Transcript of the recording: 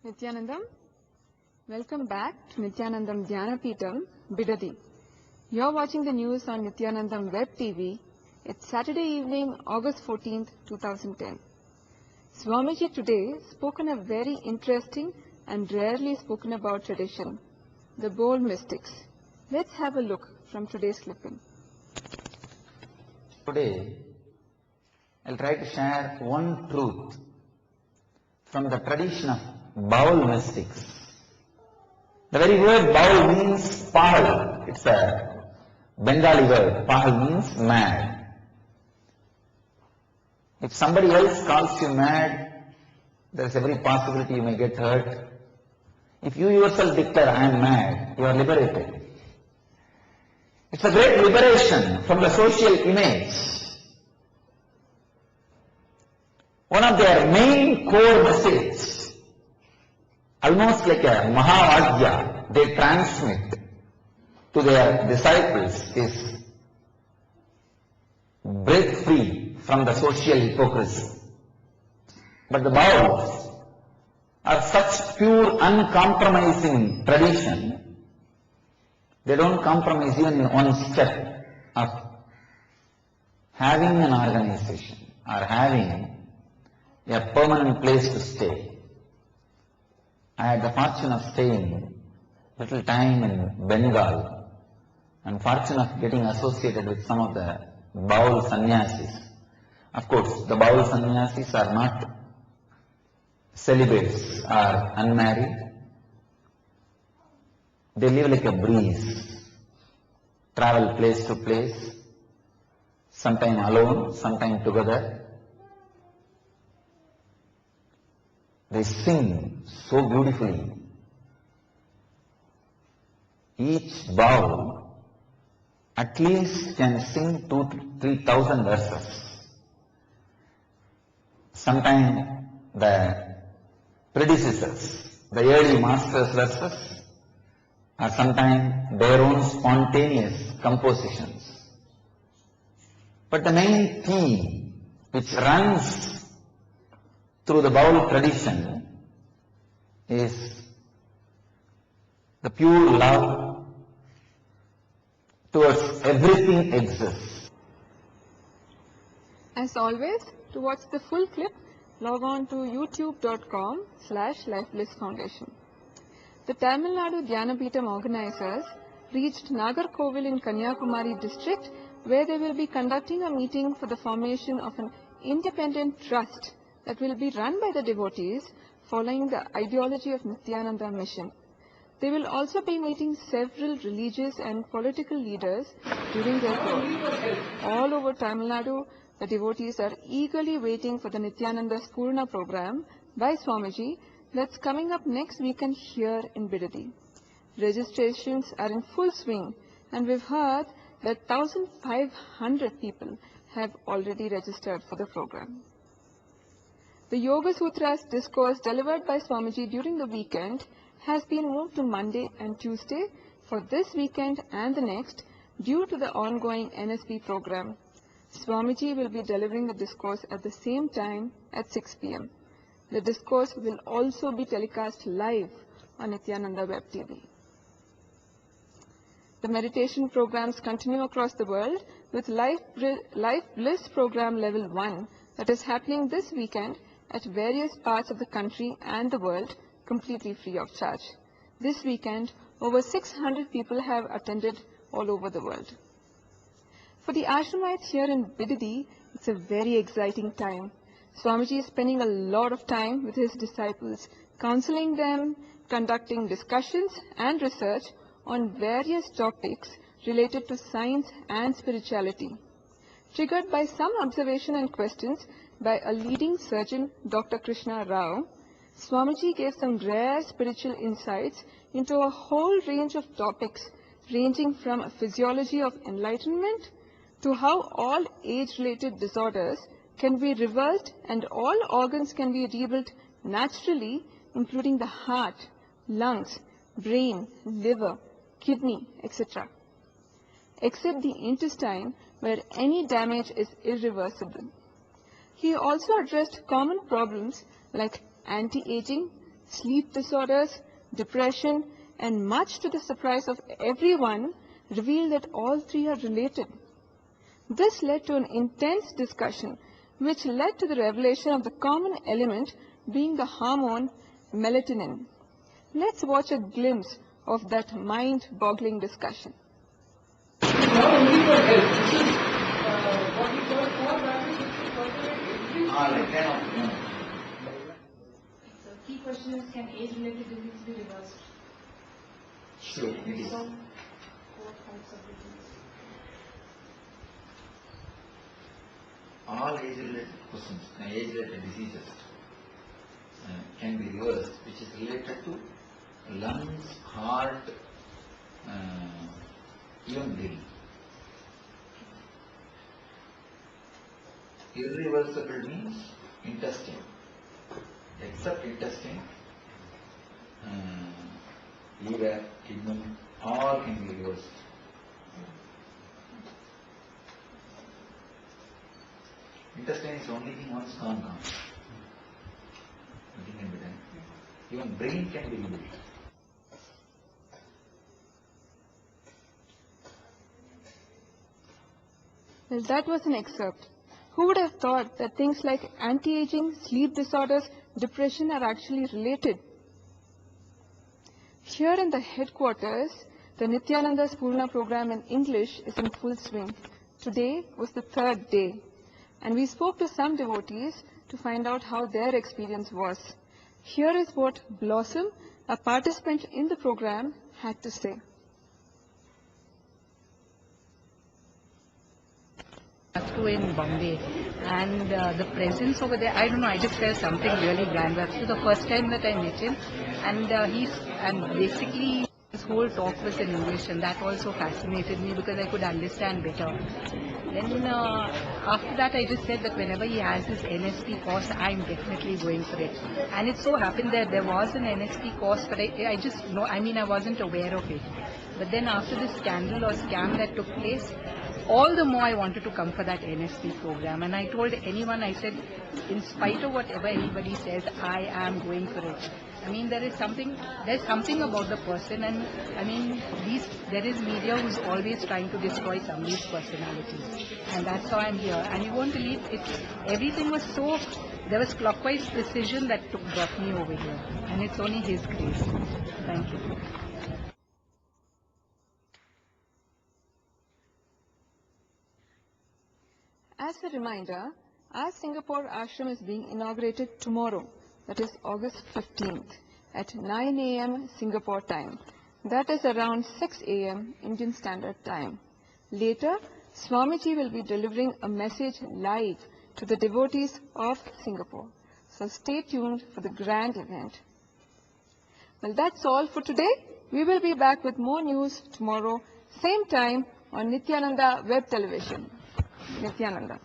Nithyanandam, welcome back to Nithyanandam Dhyanapitham, Bidadi. You're watching the news on Nithyanandam Web TV. It's Saturday evening, August 14th, 2010. Swamiji today spoke on a very interesting and rarely spoken about tradition, the bold mystics. Let's have a look from today's clipping. Today, I'll try to share one truth from the tradition of Baul mystics. The very word Baul means Pahal. It's a Bengali word. Pahal means mad. If somebody else calls you mad, there is every possibility you may get hurt. If you yourself declare, I am mad, you are liberated. It's a great liberation from the social image. One of their main core messages, almost like a Mahavajya, they transmit to their disciples is break free from the social hypocrisy. But the Bauls are such pure, uncompromising tradition, they don't compromise even in one step of having an organization or having a permanent place to stay. I had the fortune of staying little time in Bengal and fortune of getting associated with some of the Baul sannyasis. Of course, the Baul sannyasis are not celibates or unmarried. They live like a breeze, travel place to place, sometime alone, sometime together. They sing so beautifully. Each Baul at least can sing 2,000 to 3,000 verses. Sometimes the predecessors, the early masters' verses, or sometimes their own spontaneous compositions. But the main theme which runs through the Baul tradition is the pure love towards everything exists. As always, to watch the full clip, log on to youtube.com/LifeBlissFoundation. The Tamil Nadu Dhyanapitham organizers reached Nagarkovil in Kanyakumari district, where they will be conducting a meeting for the formation of an independent trust that will be run by the devotees following the ideology of Nithyananda mission. They will also be meeting several religious and political leaders during their tour. All over Tamil Nadu, the devotees are eagerly waiting for the Nithyananda Spurna program by Swamiji that's coming up next weekend here in Bidadi. Registrations are in full swing, and we've heard that 1,500 people have already registered for the program. The Yoga Sutras discourse delivered by Swamiji during the weekend has been moved to Monday and Tuesday for this weekend and the next due to the ongoing NSP program. Swamiji will be delivering the discourse at the same time at 6 p.m. The discourse will also be telecast live on Nithyananda Web TV. The meditation programs continue across the world with Life Bliss Program Level 1 that is happening this weekend at various parts of the country and the world completely free of charge. This weekend, over 600 people have attended all over the world. For the ashramites here in Bidadi, it's a very exciting time. Swamiji is spending a lot of time with his disciples, counseling them, conducting discussions and research on various topics related to science and spirituality. Triggered by some observation and questions by a leading surgeon, Dr. Krishna Rao, Swamiji gave some rare spiritual insights into a whole range of topics ranging from physiology of enlightenment to how all age-related disorders can be reversed and all organs can be rebuilt naturally, including the heart, lungs, brain, liver, kidney, etc. Except the intestine, where any damage is irreversible. He also addressed common problems like anti-aging, sleep disorders, depression, and much to the surprise of everyone, revealed that all three are related. This led to an intense discussion, which led to the revelation of the common element being the hormone melatonin. Let's watch a glimpse of that mind-boggling discussion. Not only for health, this is what we call core values, which is incorporate every So key question is, can age-related disease be reversed? Sure, it is. So, what types of disease? All age-related questions, age-related diseases can be reversed, which is related to lungs, heart, even brain. Irreversible means intestine. Except intestine, liver, kidney, all can be reversed. Intestine is the only thing once gone. Nothing can be done. Even brain can be rebuilt. Well, that was an excerpt. Who would have thought that things like anti-aging, sleep disorders, depression are actually related? Here in the headquarters, the Nityananda Spurna program in English is in full swing. Today was the third day, and we spoke to some devotees to find out how their experience was. Here is what Blossom, a participant in the program, had to say. In Bombay, and the presence over there, I don't know, I just felt something really grand. That's the first time that I met him, and basically his whole talk was in English, and that also fascinated me because I could understand better. Then after that I just said that whenever he has his NSP course, I'm definitely going for it. And it so happened that there was an NSP course, but I just know, I mean, I wasn't aware of it. But then after this scandal or scam that took place, all the more I wanted to come for that NSP program. And I told anyone, I said, in spite of whatever anybody says, I am going for it. I mean, there's something about the person, and I mean, there is media who's always trying to destroy somebody's personality. And that's how I'm here. And you won't believe it, everything was so, there was clockwise precision that brought me over here. And it's only His grace. Thank you. As a reminder, our Singapore ashram is being inaugurated tomorrow, that is August 15th, at 9 a.m. Singapore time. That is around 6 a.m. Indian Standard Time. Later, Swamiji will be delivering a message live to the devotees of Singapore. So stay tuned for the grand event. Well, that's all for today. We will be back with more news tomorrow, same time on Nityananda Web Television. Nityananda.